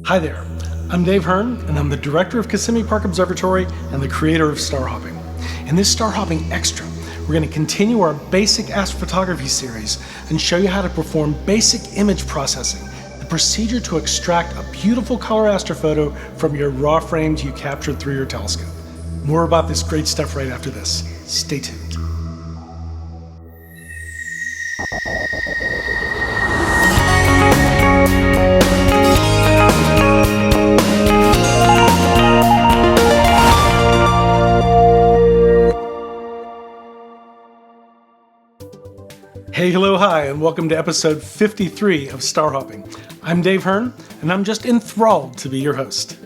Hi there, I'm Dave Hearn, and I'm the director of Kissimmee Park Observatory and the creator of Star Hopping. In this Star Hopping Extra, we're going to continue our Basic Astrophotography series and show you how to perform basic image processing, the procedure to extract a beautiful color astrophoto from your raw frames you captured through your telescope. More about this great stuff right after this. Stay tuned. Hey, hello, hi, and welcome to episode 53 of Star Hopping. I'm Dave Hearn, and I'm just enthralled to be your host.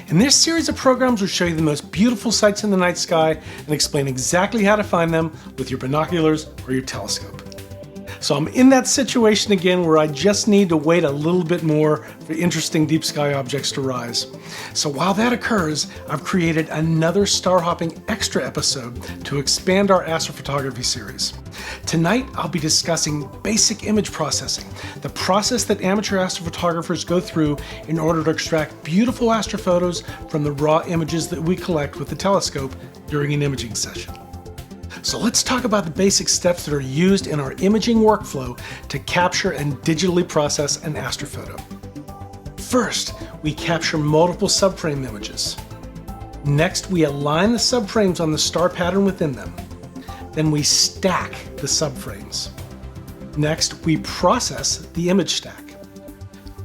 In this series of programs, we'll show you the most beautiful sights in the night sky and explain exactly how to find them with your binoculars or your telescope. So I'm in that situation again where I just need to wait a little bit more for interesting deep sky objects to rise. So while that occurs, I've created another Star Hopping Extra episode to expand our astrophotography series. Tonight, I'll be discussing basic image processing, the process that amateur astrophotographers go through in order to extract beautiful astrophotos from the raw images that we collect with the telescope during an imaging session. So let's talk about the basic steps that are used in our imaging workflow to capture and digitally process an astrophoto. First, we capture multiple subframe images. Next, we align the subframes on the star pattern within them. Then we stack the subframes. Next, we process the image stack.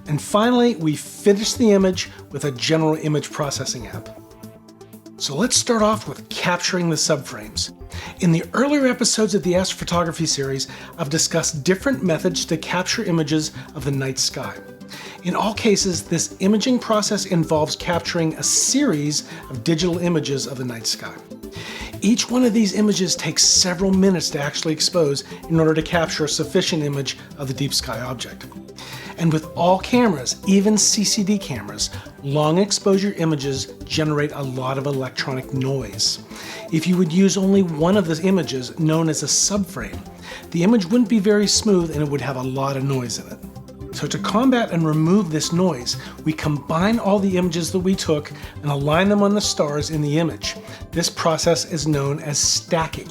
And finally, we finish the image with a general image processing app. So let's start off with capturing the subframes. In the earlier episodes of the astrophotography series, I've discussed different methods to capture images of the night sky. In all cases, this imaging process involves capturing a series of digital images of the night sky. Each one of these images takes several minutes to actually expose in order to capture a sufficient image of the deep sky object. And with all cameras, even CCD cameras, long exposure images generate a lot of electronic noise. If you would use only one of the images, known as a subframe, the image wouldn't be very smooth and it would have a lot of noise in it. So to combat and remove this noise, we combine all the images that we took and align them on the stars in the image. This process is known as stacking.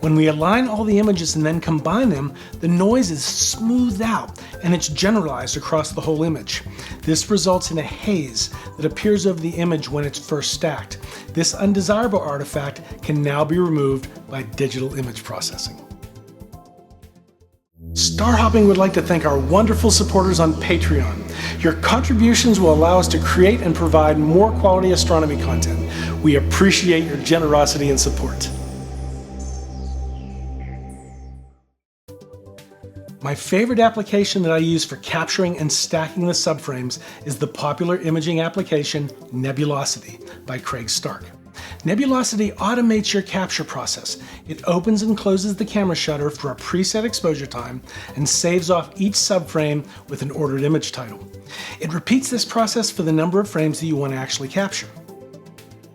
When we align all the images and then combine them, the noise is smoothed out and it's generalized across the whole image. This results in a haze that appears over the image when it's first stacked. This undesirable artifact can now be removed by digital image processing. Star Hopping would like to thank our wonderful supporters on Patreon. Your contributions will allow us to create and provide more quality astronomy content. We appreciate your generosity and support. My favorite application that I use for capturing and stacking the subframes is the popular imaging application Nebulosity by Craig Stark. Nebulosity automates your capture process. It opens and closes the camera shutter for a preset exposure time and saves off each subframe with an ordered image title. It repeats this process for the number of frames that you want to actually capture.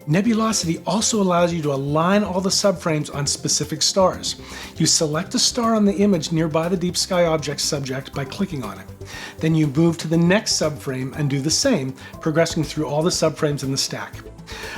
Nebulosity also allows you to align all the subframes on specific stars. You select a star on the image nearby the deep sky object subject by clicking on it. Then you move to the next subframe and do the same, progressing through all the subframes in the stack.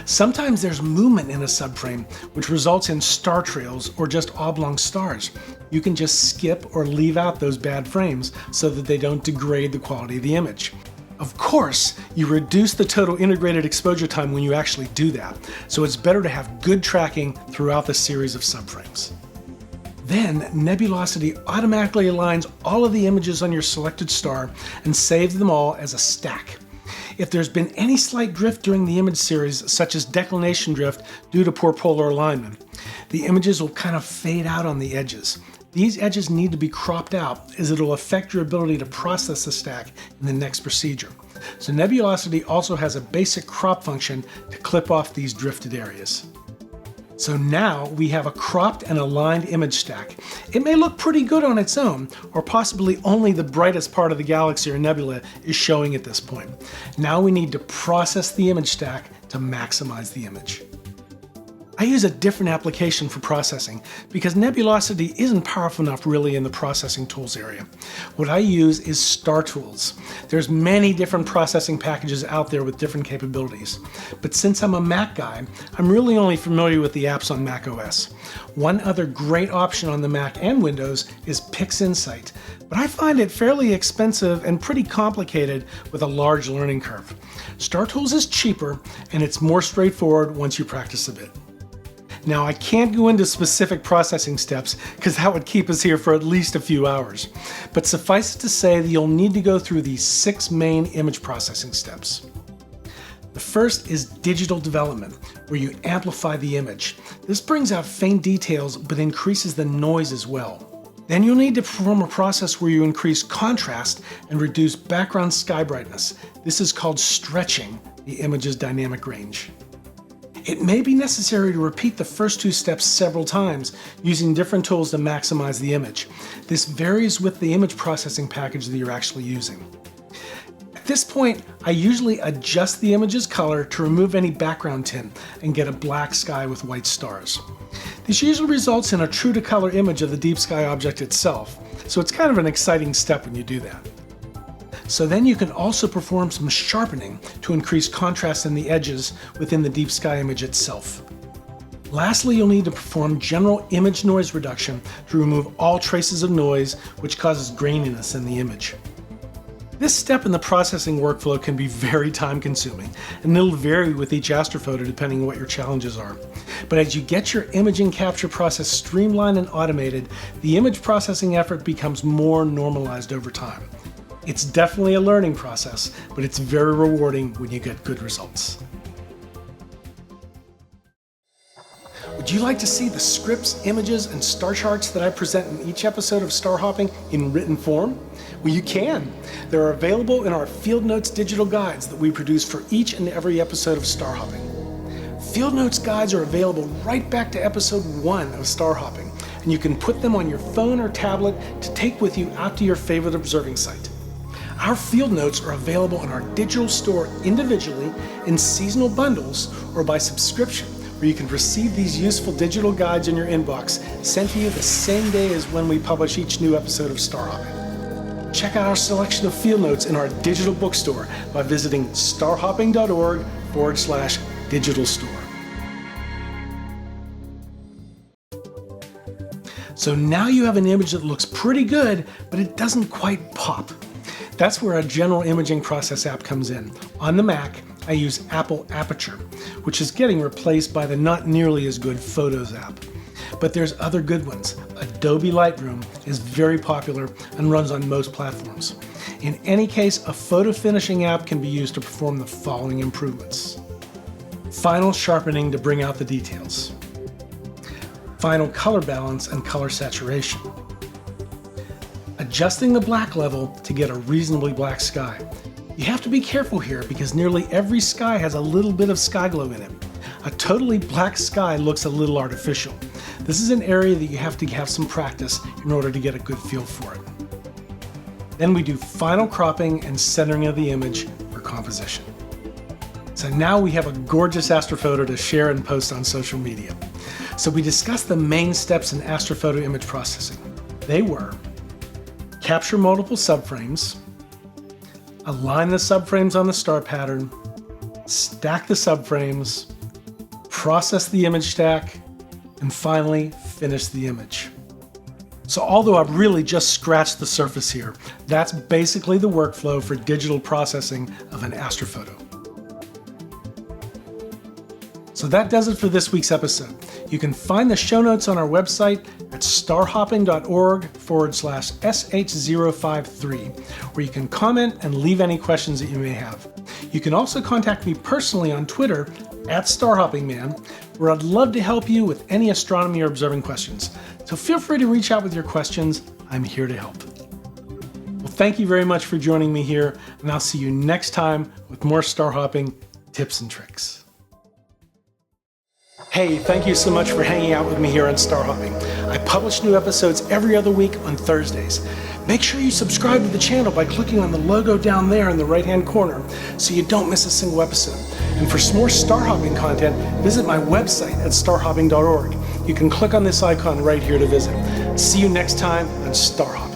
Sometimes there's movement in a subframe, which results in star trails or just oblong stars. You can just skip or leave out those bad frames so that they don't degrade the quality of the image. Of course, you reduce the total integrated exposure time when you actually do that, so it's better to have good tracking throughout the series of subframes. Then, Nebulosity automatically aligns all of the images on your selected star and saves them all as a stack. If there's been any slight drift during the image series, such as declination drift due to poor polar alignment, the images will kind of fade out on the edges. These edges need to be cropped out as it'll affect your ability to process the stack in the next procedure. So Nebulosity also has a basic crop function to clip off these drifted areas. So now we have a cropped and aligned image stack. It may look pretty good on its own, or possibly only the brightest part of the galaxy or nebula is showing at this point. Now we need to process the image stack to maximize the image. I use a different application for processing because Nebulosity isn't powerful enough really in the processing tools area. What I use is Star Tools. There's many different processing packages out there with different capabilities. But since I'm a Mac guy, I'm really only familiar with the apps on Mac OS. One other great option on the Mac and Windows is PixInsight, but I find it fairly expensive and pretty complicated with a large learning curve. Star Tools is cheaper and it's more straightforward once you practice a bit. Now, I can't go into specific processing steps because that would keep us here for at least a few hours. But suffice it to say that you'll need to go through these 6 main image processing steps. The first is digital development, where you amplify the image. This brings out faint details but increases the noise as well. Then you'll need to perform a process where you increase contrast and reduce background sky brightness. This is called stretching the image's dynamic range. It may be necessary to repeat the first 2 steps several times using different tools to maximize the image. This varies with the image processing package that you're actually using. At this point, I usually adjust the image's color to remove any background tint and get a black sky with white stars. This usually results in a true to color image of the deep sky object itself, so it's kind of an exciting step when you do that. So then you can also perform some sharpening to increase contrast in the edges within the deep sky image itself. Lastly, you'll need to perform general image noise reduction to remove all traces of noise which causes graininess in the image. This step in the processing workflow can be very time consuming, and it'll vary with each astrophoto depending on what your challenges are. But as you get your imaging capture process streamlined and automated, the image processing effort becomes more normalized over time. It's definitely a learning process, but it's very rewarding when you get good results. Would you like to see the scripts, images, and star charts that I present in each episode of Star Hopping in written form? Well, you can. They're available in our Field Notes digital guides that we produce for each and every episode of Star Hopping. Field Notes guides are available right back to episode 1 of Star Hopping, and you can put them on your phone or tablet to take with you out to your favorite observing site. Our field notes are available in our digital store individually in seasonal bundles or by subscription, where you can receive these useful digital guides in your inbox sent to you the same day as when we publish each new episode of Star Hopping. Check out our selection of field notes in our digital bookstore by visiting starhopping.org/digital store. So now you have an image that looks pretty good, but it doesn't quite pop. That's where a general imaging process app comes in. On the Mac, I use Apple Aperture, which is getting replaced by the not nearly as good Photos app. But there's other good ones. Adobe Lightroom is very popular and runs on most platforms. In any case, a photo finishing app can be used to perform the following improvements. Final sharpening to bring out the details. Final color balance and color saturation. Adjusting the black level to get a reasonably black sky. You have to be careful here because nearly every sky has a little bit of sky glow in it. A totally black sky looks a little artificial. This is an area that you have to have some practice in order to get a good feel for it. Then we do final cropping and centering of the image for composition. So now we have a gorgeous astrophoto to share and post on social media. So we discussed the main steps in astrophoto image processing. They were: capture multiple subframes, align the subframes on the star pattern, stack the subframes, process the image stack, and finally finish the image. So although I've really just scratched the surface here, that's basically the workflow for digital processing of an astrophoto. So that does it for this week's episode. You can find the show notes on our website at starhopping.org/sh053, where you can comment and leave any questions that you may have. You can also contact me personally on Twitter at StarHoppingMan, where I'd love to help you with any astronomy or observing questions. So feel free to reach out with your questions. I'm here to help. Well, thank you very much for joining me here, and I'll see you next time with more star hopping tips and tricks. Hey, thank you so much for hanging out with me here on Star Hopping. I publish new episodes every other week on Thursdays. Make sure you subscribe to the channel by clicking on the logo down there in the right-hand corner so you don't miss a single episode. And for some more star hopping content, visit my website at starhopping.org. You can click on this icon right here to visit. See you next time on Star Hopping.